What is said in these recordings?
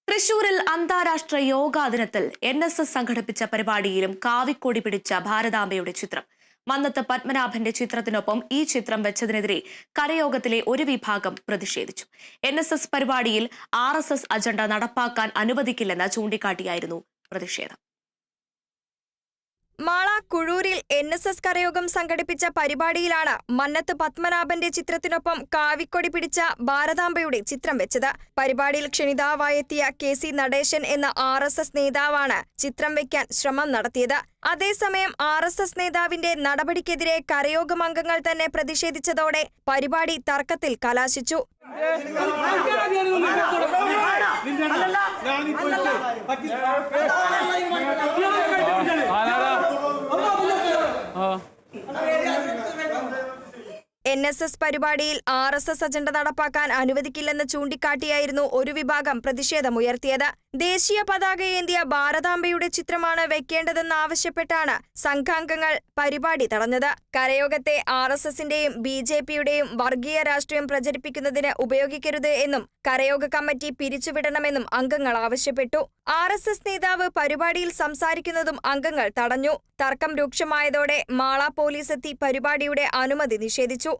തൃശൂരിൽ അന്താരാഷ്ട്ര യോഗാ ദിനത്തിൽ NSS സംഘടിപ്പിച്ച പരിപാടിയിലും കാവിക്കൊടി പിടിച്ച ഭാരതാംബയുടെ ചിത്രം. മന്നത്ത് പത്മനാഭന്റെ ചിത്രത്തിനൊപ്പം ഈ ചിത്രം വെച്ചതിനെതിരെ കരയോഗത്തിലെ ഒരു വിഭാഗം പ്രതിഷേധിച്ചു. NSS പരിപാടിയിൽ RSS അജണ്ട നടപ്പാക്കാൻ അനുവദിക്കില്ലെന്ന് ചൂണ്ടിക്കാട്ടിയായിരുന്നു പ്രതിഷേധം. മാള കുഴൂരിൽ NSS കരയോഗം സംഘടിപ്പിച്ച പരിപാടിയിലാണ് മന്നത്ത് പത്മനാഭന്റെ ചിത്രത്തിനൊപ്പം കാവിക്കൊടി പിടിച്ച ഭാരതാംബയുടെ ചിത്രം വെച്ചത്. പരിപാടിയിൽ ക്ഷണിതാവായെത്തിയ KC നടേശൻ എന്ന RSS നേതാവാണ് ചിത്രം വെക്കാൻ ശ്രമം നടത്തിയത്. അതേസമയം RSS നേതാവിന്റെ നടപടിക്കെതിരെ കരയോഗം അംഗങ്ങൾ തന്നെ പ്രതിഷേധിച്ചതോടെ പരിപാടി തർക്കത്തിൽ കലാശിച്ചു. NSS പരിപാടിയിൽ RSS അജണ്ട നടപ്പാക്കാൻ അനുവദിക്കില്ലെന്ന് ചൂണ്ടിക്കാട്ടിയായിരുന്നു ഒരു വിഭാഗം പ്രതിഷേധമുയർത്തിയത്. ദേശീയ പതാകയേന്തിയ ഭാരതാംബയുടെ ചിത്രമാണ് വെക്കേണ്ടതെന്നാവശ്യപ്പെട്ടാണ് സംഘാംഗങ്ങൾ പരിപാടി തടഞ്ഞത്. കരയോഗത്തെ RSSന്റെയും BJPയുടെയും വർഗീയ രാഷ്ട്രീയം പ്രചരിപ്പിക്കുന്നതിന് ഉപയോഗിക്കരുത് എന്നും കരയോഗ കമ്മിറ്റി പിരിച്ചുവിടണമെന്നും അംഗങ്ങൾ ആവശ്യപ്പെട്ടു. RSS നേതാവ് പരിപാടിയിൽ സംസാരിക്കുന്നതും അംഗങ്ങൾ തടഞ്ഞു. തർക്കം രൂക്ഷമായതോടെ മാള പോലീസ് എത്തി പരിപാടിയുടെ അനുമതി നിഷേധിച്ചു.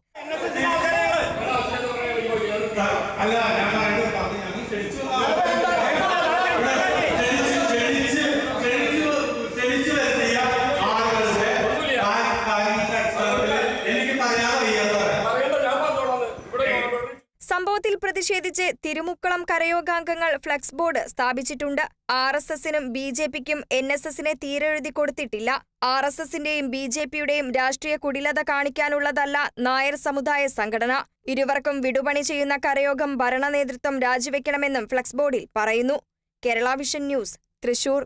സംഭവത്തിൽ പ്രതിഷേധിച്ച് തിരുമുക്കളം കരയോഗാംഗങ്ങൾ ഫ്ലക്സ് ബോർഡ് സ്ഥാപിച്ചിട്ടുണ്ട്. RSSനും BJPക്കും NSSനെ തീരെഴുതി കൊടുത്തിട്ടില്ല. RSSന്റെയും BJPയുടെയും രാഷ്ട്രീയ കുടിലത കാണിക്കാനുള്ളതല്ല നായർ സമുദായ സംഘടന. ഇരുവർക്കും വിടുപണി ചെയ്യുന്ന കരയോഗം ഭരണ നേതൃത്വം രാജിവെക്കണമെന്നും ഫ്ലക്സ് ബോർഡിൽ പറയുന്നു. Kerala vision news, Thrissur.